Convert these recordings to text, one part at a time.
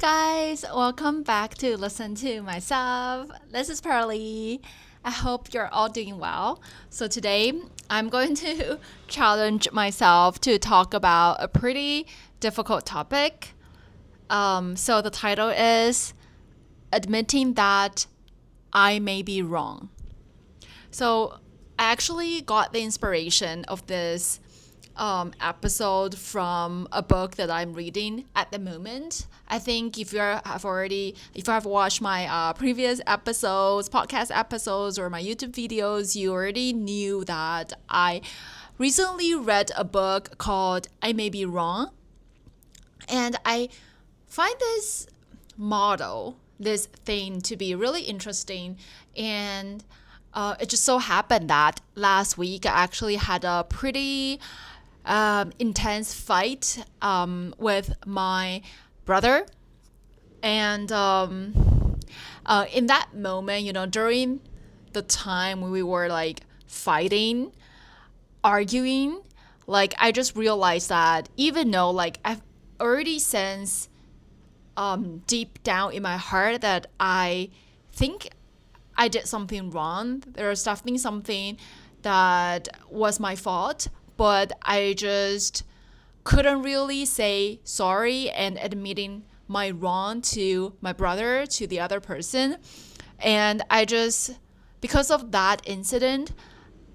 guys, welcome back to Listen to Myself. This is Pearly. I hope you're all doing well. So today I'm going to challenge myself to talk about a pretty difficult topic. So the title is Admitting That I May Be Wrong. So I actually got the inspiration of this episode from a book that I'm reading at the moment. I think if you have watched my previous episodes, podcast episodes, or my YouTube videos, you already knew that I recently read a book called I May Be Wrong. And I find this model, this thing to be really interesting. And it just so happened that last week I actually had a pretty intense fight with my brother. And in that moment, during the time when we were like fighting, arguing, like I just realized that even though like I've already sensed deep down in my heart that I think I did something wrong. There was definitely something that was my fault, but I just couldn't really say sorry and admitting my wrong to my brother, to the other person. And because of that incident,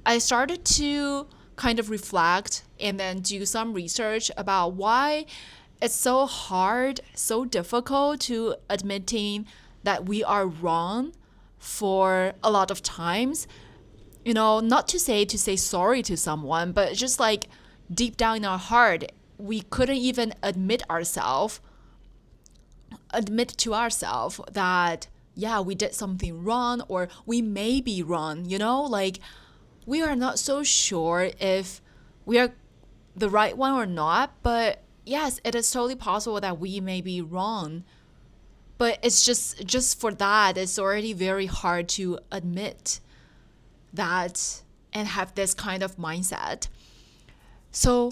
I started to kind of reflect and then do some research about why it's so hard, so difficult to admitting that we are wrong for a lot of times. Not to say sorry to someone, but just like deep down in our heart, we couldn't even admit to ourselves that, yeah, we did something wrong or we may be wrong, like we are not so sure if we are the right one or not, but yes, it is totally possible that we may be wrong. But it's just for that, it's already very hard to admit that and have this kind of mindset. So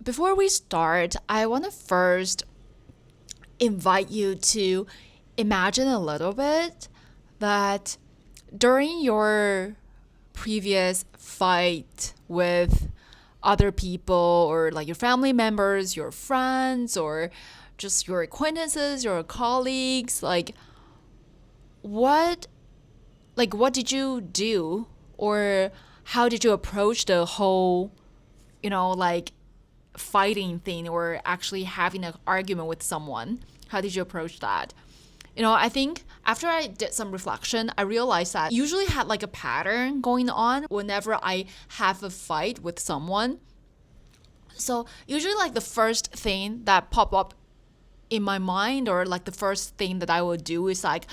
before we start, I want to first invite you to imagine a little bit that during your previous fight with other people or like your family members, your friends, or just your acquaintances, your colleagues, what what did you do, or how did you approach the whole fighting thing or actually having an argument with someone? How did you approach that? I think after I did some reflection, I realized that I usually had like a pattern going on whenever I have a fight with someone. So usually like the first thing that pop up in my mind, or like the first thing that I will do, is like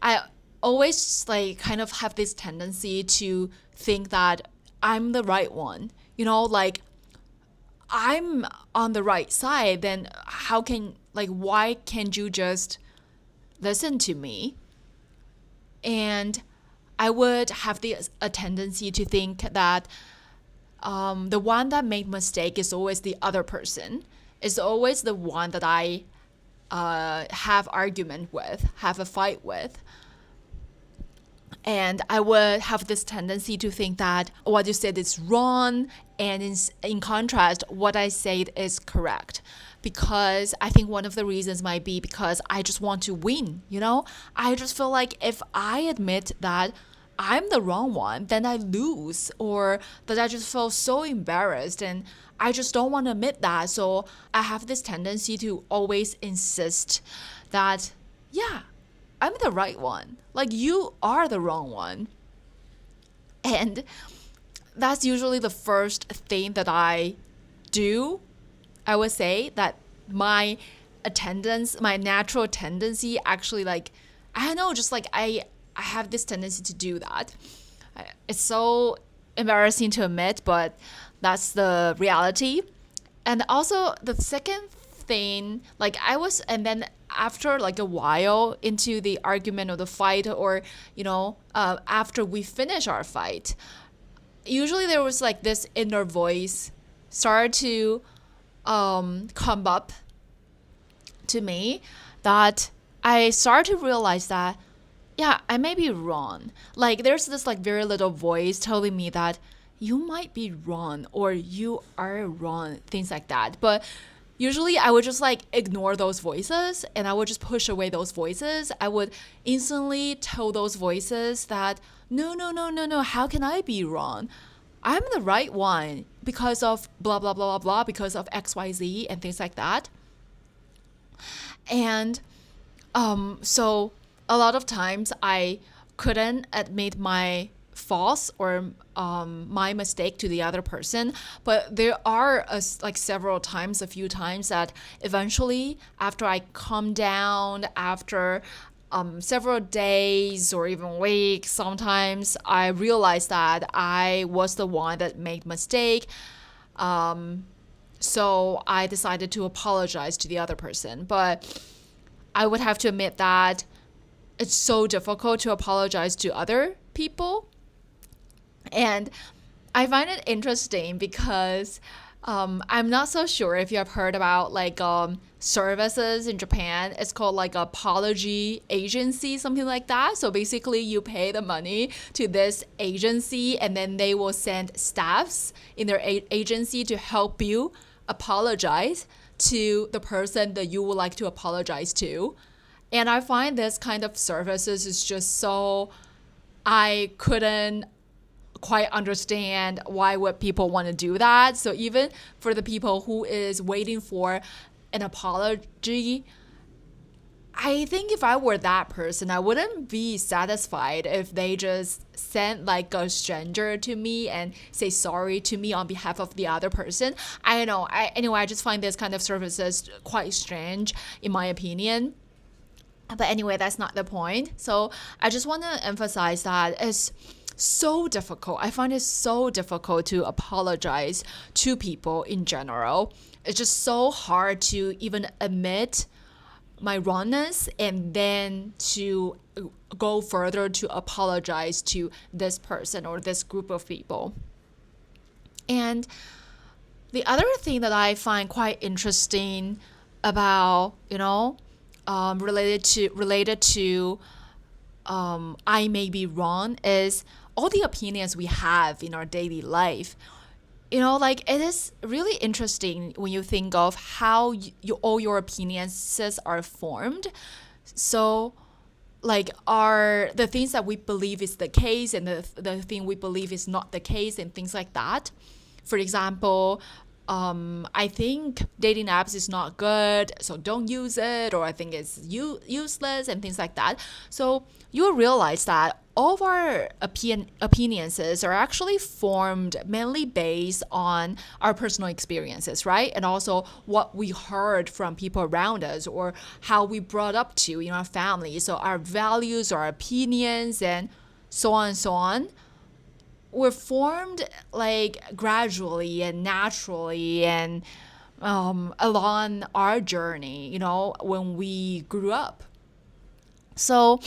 I always like kind of have this tendency to think that I'm the right one. Like I'm on the right side, then why can't you just listen to me? And I would have a tendency to think that the one that made mistake is always the other person. It's always the one that I have argument with, have a fight with. And I would have this tendency to think that what you said is wrong, and in contrast, what I said is correct. Because I think one of the reasons might be because I just want to win, I just feel like if I admit that I'm the wrong one, then I lose, or that I just feel so embarrassed, and I just don't want to admit that. So I have this tendency to always insist that, yeah, I'm the right one. Like you are the wrong one. And that's usually the first thing that I do. I would say that my natural tendency actually I don't know, just like I have this tendency to do that. It's so embarrassing to admit, but that's the reality. And also the second thing, and then after like a while into the argument or the fight, or after we finish our fight, usually there was like this inner voice started to come up to me that I started to realize that, yeah, I may be wrong. Like there's this like very little voice telling me that you might be wrong or you are wrong, things like that. But usually I would just like ignore those voices and I would just push away those voices. I would instantly tell those voices that no, no, no, no, no, how can I be wrong? I'm the right one because of blah, blah, blah, blah, blah, because of XYZ and things like that. And so a lot of times I couldn't admit my faults or my mistake to the other person, but there are like several times, a few times that eventually after I calm down, after several days or even weeks, sometimes I realized that I was the one that made mistake. So I decided to apologize to the other person. But I would have to admit that it's so difficult to apologize to other people. And I find it interesting because I'm not so sure if you have heard about like services in Japan. It's called like apology agency, something like that. So basically you pay the money to this agency and then they will send staffs in their agency to help you apologize to the person that you would like to apologize to. And I find this kind of services is just so, I couldn't quite understand why would people want to do that. So even for the people who is waiting for an apology, I think if I were that person, I wouldn't be satisfied if they just sent like a stranger to me and say sorry to me on behalf of the other person. I don't know. Anyway, I just find this kind of services quite strange in my opinion. But anyway, that's not the point. So I just want to emphasize that it's so difficult. I find it so difficult to apologize to people in general. It's just so hard to even admit my wrongness and then to go further to apologize to this person or this group of people. And the other thing that I find quite interesting about, related to I may be wrong is all the opinions we have in our daily life. Like it is really interesting when you think of how all your opinions are formed. So like are the things that we believe is the case and the thing we believe is not the case and things like that. For example, I think dating apps is not good, so don't use it, or I think it's useless and things like that. So you'll realize that all of our opinions are actually formed mainly based on our personal experiences, right? And also what we heard from people around us or how we brought up to in our family. So our values, our opinions, and so on and so on were formed like gradually and naturally and along our journey, when we grew up. So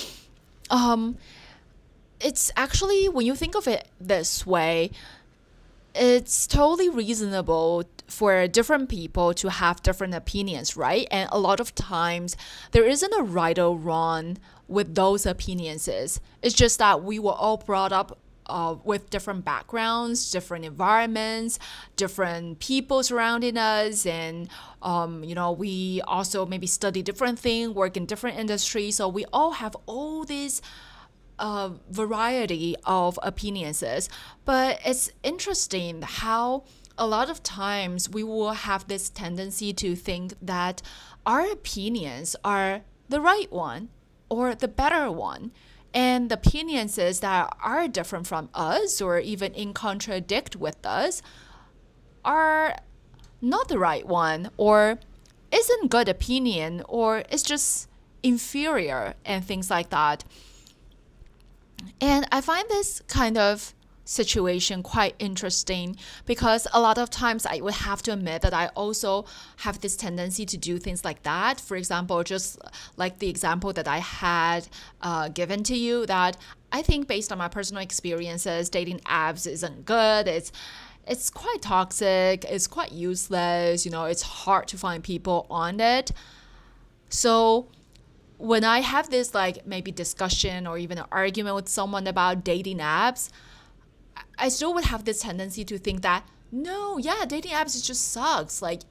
it's actually, when you think of it this way, it's totally reasonable for different people to have different opinions, right? And a lot of times there isn't a right or wrong with those opinions. It's just that we were all brought up with different backgrounds, different environments, different people surrounding us, and we also maybe study different things, work in different industries. So we all have all these variety of opinions. But it's interesting how a lot of times we will have this tendency to think that our opinions are the right one or the better one. And the opinions that are different from us or even in contradict with us are not the right one, or isn't good opinion, or it's just inferior and things like that. And I find this kind of situation quite interesting because a lot of times I would have to admit that I also have this tendency to do things like that. For example, just like the example that I had given to you, that I think based on my personal experiences, dating apps isn't good. It's quite toxic. It's quite useless. It's hard to find people on it. So when I have this like maybe discussion or even an argument with someone about dating apps, I still would have this tendency to think that no, yeah, dating apps it just sucks. Like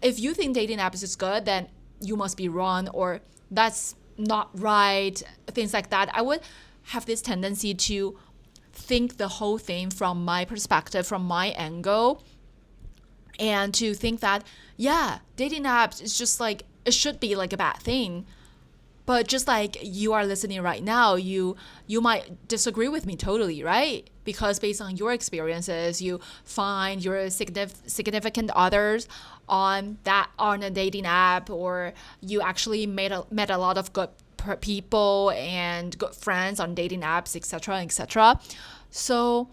if you think dating apps is good, then you must be wrong or that's not right, things like that. I would have this tendency to think the whole thing from my perspective, from my angle, and to think that, yeah, dating apps is just like, it should be like a bad thing. But just like you are listening right now, you might disagree with me totally, right? Because based on your experiences, you find your significant others on a dating app, or you actually met a lot of good people and good friends on dating apps, etc., etc. So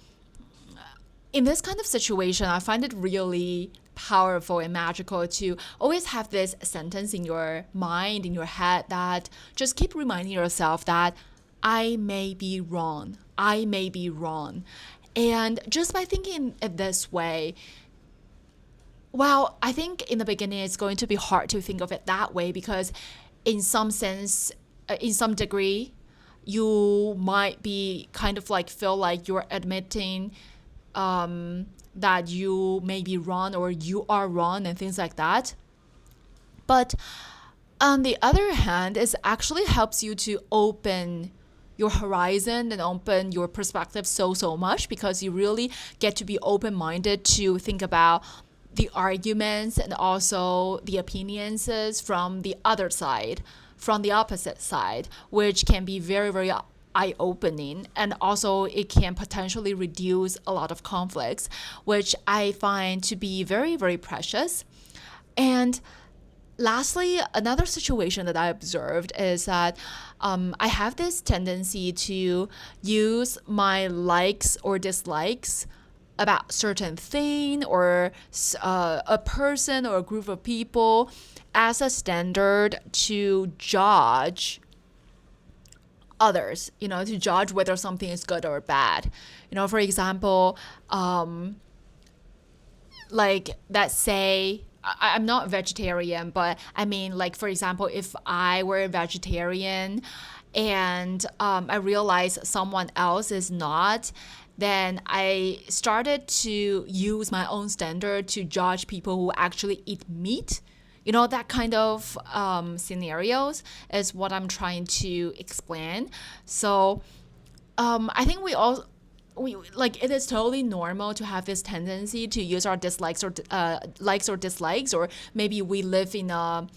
in this kind of situation, I find it really powerful and magical to always have this sentence in your mind, in your head, that just keep reminding yourself that I may be wrong. I may be wrong. And just by thinking it this way, well, I think in the beginning it's going to be hard to think of it that way because in some sense, in some degree, you might be kind of like feel like you're admitting that you may be wrong or you are wrong and things like that. But on the other hand, it actually helps you to open your horizon and open your perspective so much because you really get to be open-minded to think about the arguments and also the opinions from the other side, from the opposite side, which can be very eye-opening, and also it can potentially reduce a lot of conflicts, which I find to be very precious. And lastly, another situation that I observed is that I have this tendency to use my likes or dislikes about certain thing or a person or a group of people as a standard to judge others, to judge whether something is good or bad. For example, like let's say I'm not vegetarian, but I mean, like, for example, if I were a vegetarian and I realized someone else is not, then I started to use my own standard to judge people who actually eat meat. That kind of scenarios is what I'm trying to explain. So I think we like it is totally normal to have this tendency to use our dislikes or likes or dislikes, or maybe we live in a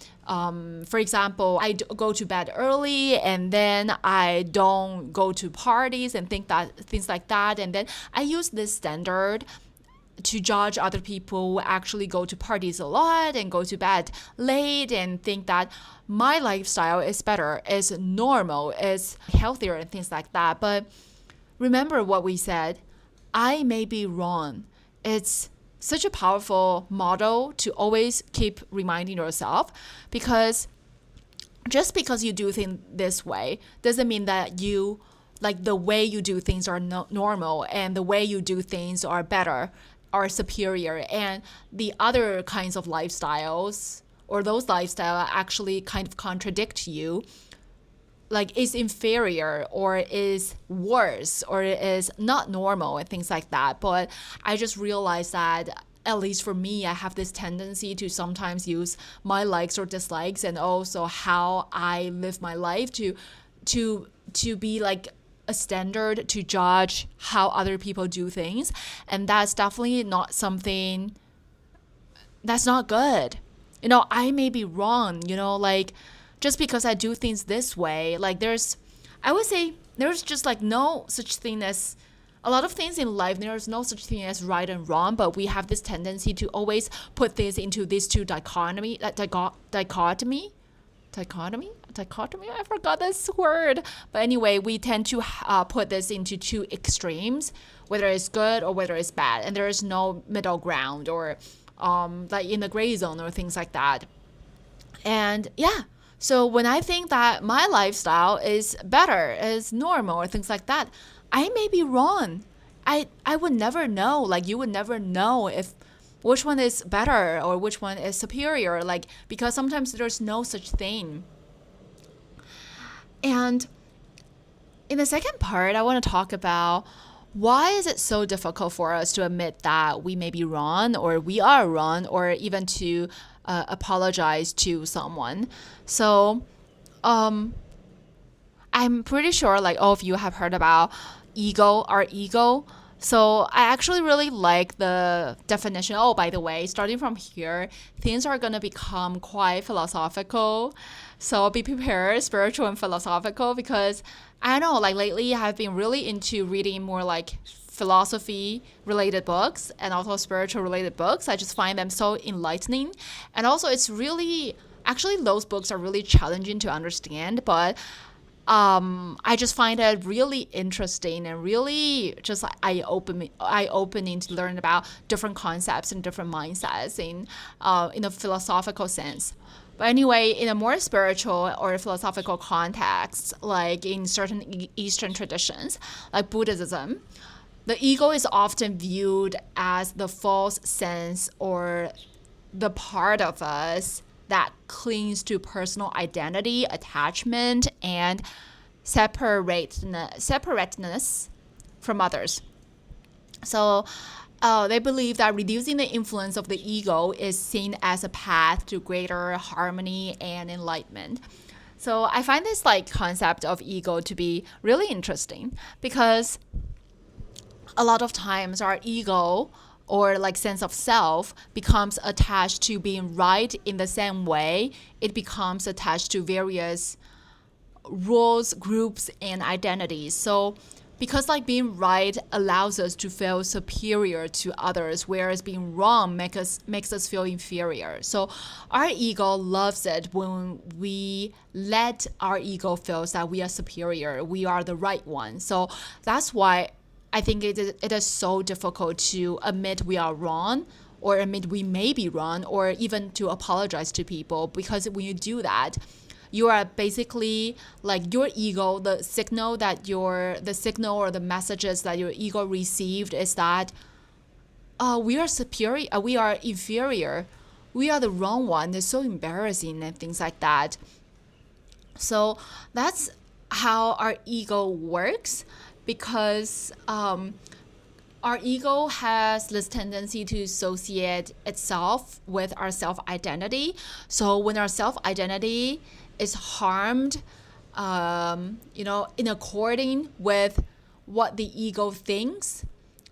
for example, I go to bed early and then I don't go to parties and things like that, and then I use this standard to judge other people who actually go to parties a lot and go to bed late and think that my lifestyle is better, is normal, is healthier and things like that. But remember what we said, I may be wrong. It's such a powerful model to always keep reminding yourself, because just because you do things this way doesn't mean that you, like, the way you do things are normal and the way you do things are better, are superior, and the other kinds of lifestyles or those lifestyles actually kind of contradict you, like is inferior or is worse or is not normal and things like that. But I just realized that, at least for me, I have this tendency to sometimes use my likes or dislikes and also how I live my life to be like a standard to judge how other people do things. And that's definitely not something that's not good. I may be wrong, like just because I do things this way, like I would say there's just like no such thing as, a lot of things in life, there's no such thing as right and wrong, but we have this tendency to always put things into these two dichotomy, I forgot this word. But anyway, we tend to put this into two extremes, whether it's good or whether it's bad, and there is no middle ground or like in the gray zone or things like that. And yeah, so when I think that my lifestyle is better, is normal or things like that, I may be wrong. I would never know, like you would never know if which one is better or which one is superior, like, because sometimes there's no such thing. And in the second part, I want to talk about why is it so difficult for us to admit that we may be wrong or we are wrong, or even to apologize to someone. So I'm pretty sure like all of you have heard about our ego. So I actually really like the definition. Oh, by the way, starting from here, things are going to become quite philosophical. So be prepared, spiritual and philosophical, because I don't know, like lately I've been really into reading more like philosophy related books and also spiritual related books. I just find them so enlightening. And also it's really, actually those books are really challenging to understand, but I just find it really interesting and really just like eye opening to learn about different concepts and different mindsets in a philosophical sense. But anyway, in a more spiritual or philosophical context, like in certain Eastern traditions, like Buddhism, the ego is often viewed as the false sense or the part of us that clings to personal identity, attachment, and separateness from others. So they believe that reducing the influence of the ego is seen as a path to greater harmony and enlightenment. So I find this like concept of ego to be really interesting, because a lot of times our ego or like sense of self becomes attached to being right in the same way it becomes attached to various roles, groups, and identities. So because like being right allows us to feel superior to others, whereas being wrong makes us feel inferior. So our ego loves it when we let our ego feel that we are superior, we are the right one. So that's why I think it is so difficult to admit we are wrong, or admit we may be wrong, or even to apologize to people, because when you do that, you are basically like your ego, the signal or the messages that your ego received is that we are superior, we are inferior, we are the wrong one. It's so embarrassing and things like that. So that's how our ego works, because our ego has this tendency to associate itself with our self-identity. So when our self-identity is harmed, in according with what the ego thinks,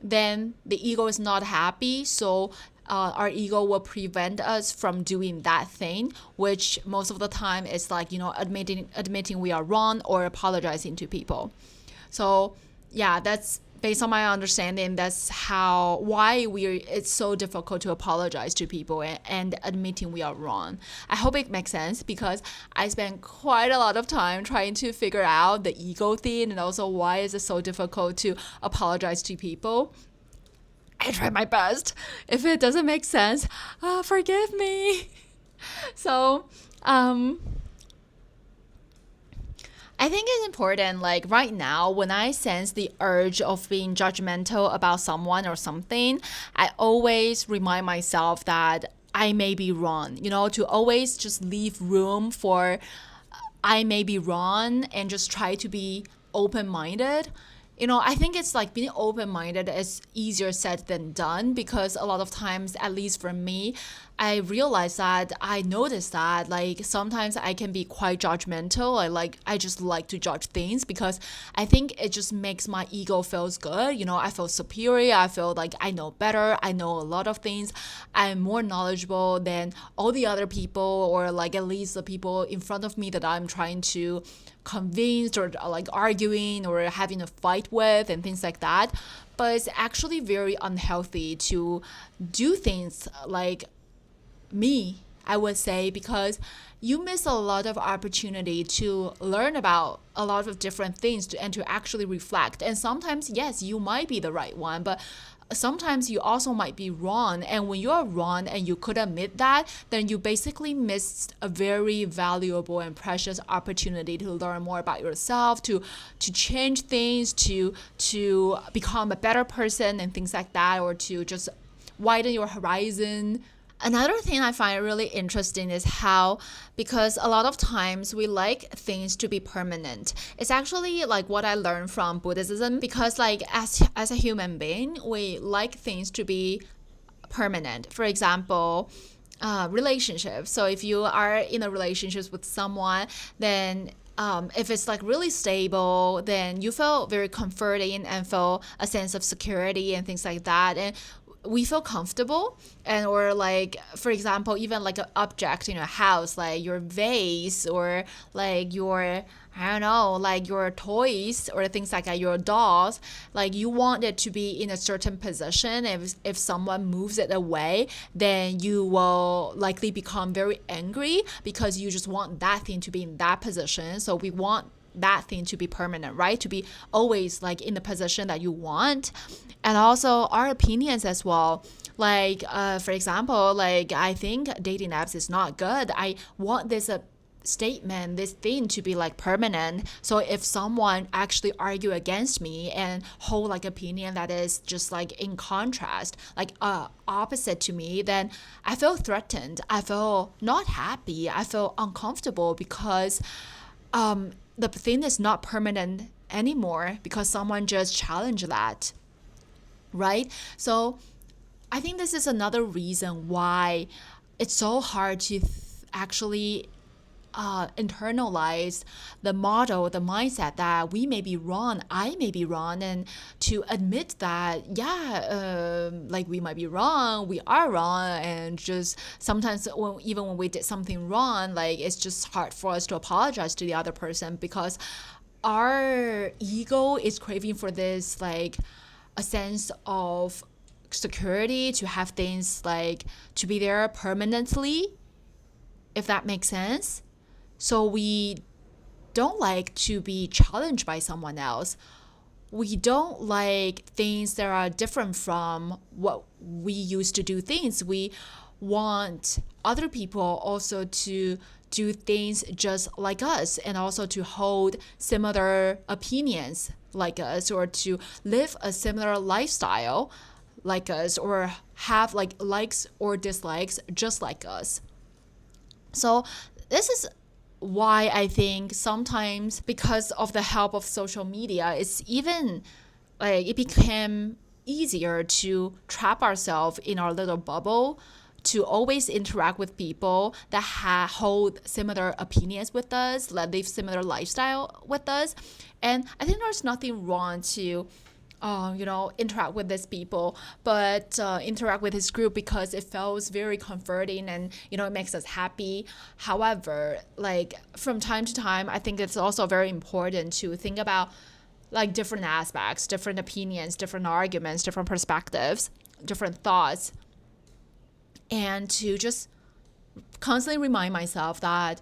then the ego is not happy. So our ego will prevent us from doing that thing, which most of the time is like, admitting we are wrong or apologizing to people. So yeah, that's based on my understanding. That's why it's so difficult to apologize to people and admitting we are wrong. I hope it makes sense, because I spent quite a lot of time trying to figure out the ego thing, and also why is it so difficult to apologize to people. I tried my best. If it doesn't make sense, forgive me. So I think it's important, like right now, when I sense the urge of being judgmental about someone or something, I always remind myself that I may be wrong, to always just leave room for I may be wrong and just try to be open-minded. I think it's like being open-minded is easier said than done, because a lot of times, at least for me, I notice that like sometimes I can be quite judgmental. I just like to judge things, because I think it just makes my ego feels good. I feel superior. I feel like I know better. I know a lot of things. I'm more knowledgeable than all the other people, or like at least the people in front of me that I'm trying to convince, or like arguing or having a fight with and things like that. But it's actually very unhealthy to do things like me, I would say, because you miss a lot of opportunity to learn about a lot of different things and to actually reflect. And sometimes, yes, you might be the right one, but sometimes you also might be wrong. And when you're wrong and you could admit that, then you basically missed a very valuable and precious opportunity to learn more about yourself, to change things, to become a better person and things like that, or to just widen your horizon. Another thing I find really interesting is how, because a lot of times we like things to be permanent. It's actually like what I learned from Buddhism, because like as a human being, we like things to be permanent. For example, relationships. So if you are in a relationship with someone, then if it's like really stable, then you feel very comforting and feel a sense of security and things like that. And we feel comfortable. And or like, for example, even like an object in your house, like your vase, or like your, I don't know, like your toys or things like that, your dolls, like you want it to be in a certain position. If someone moves it away, then you will likely become very angry, because you just want that thing to be in that position. So we want that thing to be permanent, right? To be always like in the position that you want. And also our opinions as well. Like, for example, like I think dating apps is not good. I want this statement, this thing to be like permanent. So if someone actually argue against me and hold like opinion that is just like in contrast, like opposite to me, then I feel threatened. I feel not happy. I feel uncomfortable, because the thing is not permanent anymore, because someone just challenged that, right? So I think this is another reason why it's so hard to actually internalize the model, the mindset that we may be wrong, I may be wrong, and to admit that, like we might be wrong, we are wrong, and just sometimes even when we did something wrong, like it's just hard for us to apologize to the other person, because our ego is craving for this, like a sense of security, to have things like to be there permanently, if that makes sense. So we don't like to be challenged by someone else. We don't like things that are different from what we used to do things. We want other people also to do things just like us, and also to hold similar opinions like us, or to live a similar lifestyle like us, or have like likes or dislikes just like us. So this is why I think sometimes, because of the help of social media, it's even like it became easier to trap ourselves in our little bubble, to always interact with people that hold similar opinions with us, that live similar lifestyle with us. And I think there's nothing wrong to interact with these people, but interact with this group, because it feels very comforting, and it makes us happy. However, like from time to time, I think it's also very important to think about like different aspects, different opinions, different arguments, different perspectives, different thoughts, and to just constantly remind myself that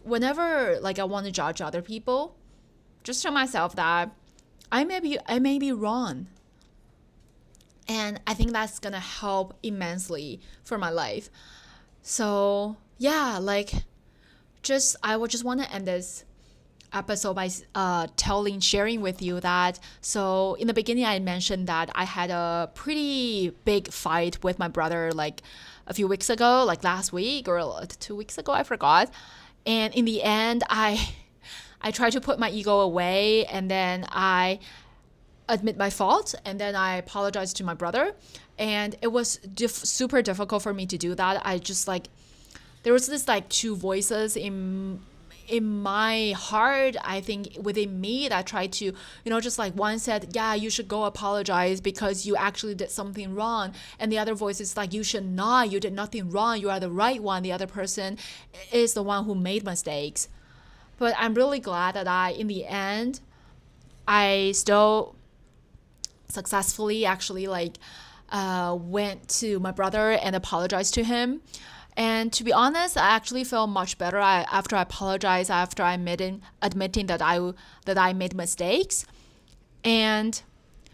whenever like I want to judge other people, just tell myself that I may be wrong. And I think that's gonna help immensely for my life. So yeah, like I would just want to end this episode by sharing with you that, so in the beginning I mentioned that I had a pretty big fight with my brother like a few weeks ago, like last week or 2 weeks ago, I forgot. And in the end, I try to put my ego away, and then I admit my fault, and then I apologize to my brother. And it was super difficult for me to do that. I just like, there was this like two voices in my heart, I think within me, that tried to, just like one said, yeah, you should go apologize because you actually did something wrong. And the other voice is like, you should not, you did nothing wrong, you are the right one. The other person is the one who made mistakes. But I'm really glad that in the end, I still successfully actually like went to my brother and apologized to him. And to be honest, I actually feel much better after I apologized, after I admitting that I made mistakes. And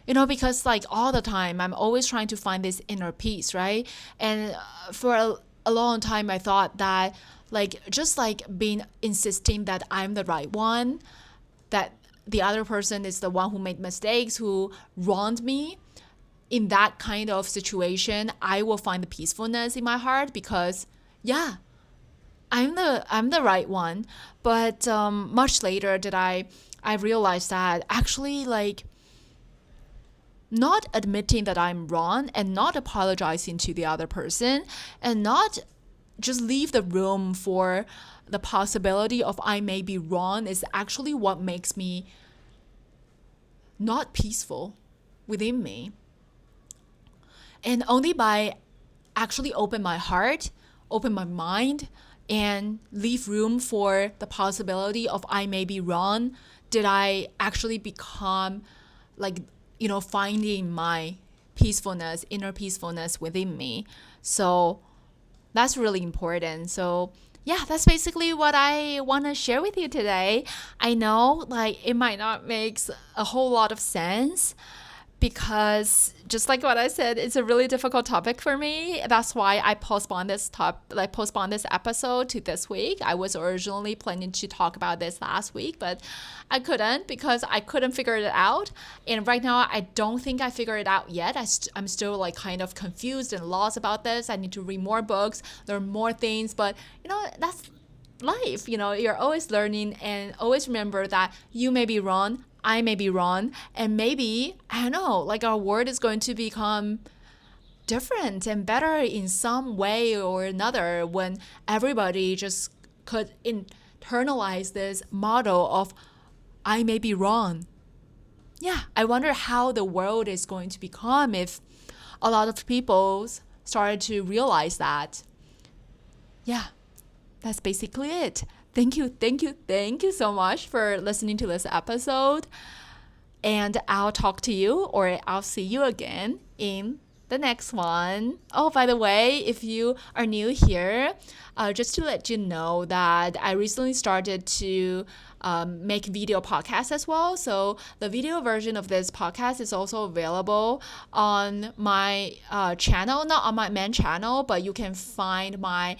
because like all the time, I'm always trying to find this inner peace, right? And for a long time, I thought that like just like being insisting that I'm the right one, that the other person is the one who made mistakes, who wronged me, in that kind of situation, I will find the peacefulness in my heart because, yeah, I'm the right one. But much later did I realized that actually like not admitting that I'm wrong and not apologizing to the other person and not just leave the room for the possibility of I may be wrong is actually what makes me not peaceful within me. And only by actually open my heart, open my mind, and leave room for the possibility of I may be wrong, did I actually become like, finding my peacefulness, inner peacefulness within me. So that's really important. So yeah, that's basically what I want to share with you today. I know like it might not make a whole lot of sense because just like what I said, it's a really difficult topic for me. That's why I postponed this episode to this week. I was originally planning to talk about this last week, but I couldn't because I couldn't figure it out. And right now, I don't think I figured it out yet. I'm still like kind of confused and lost about this. I need to read more books, learn more things, but that's life. You're always learning, and always remember that you may be wrong, I may be wrong, and maybe, I don't know, like our world is going to become different and better in some way or another when everybody just could internalize this model of I may be wrong. Yeah, I wonder how the world is going to become if a lot of people started to realize that. Yeah, that's basically it. Thank you so much for listening to this episode. And I'll talk to you or I'll see you again in the next one. Oh, by the way, if you are new here, just to let you know that I recently started to make video podcasts as well. So the video version of this podcast is also available on my channel, not on my main channel, but you can find my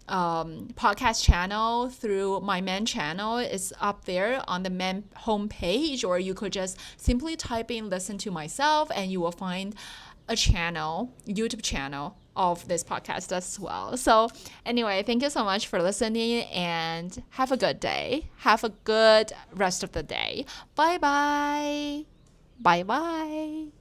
podcast channel through my main channel. Is up there on the main homepage, or you could just simply type in listen to myself and you will find a YouTube channel of this podcast as well. So anyway, thank you so much for listening and have a good day. Have a good rest of the day. Bye bye. Bye bye.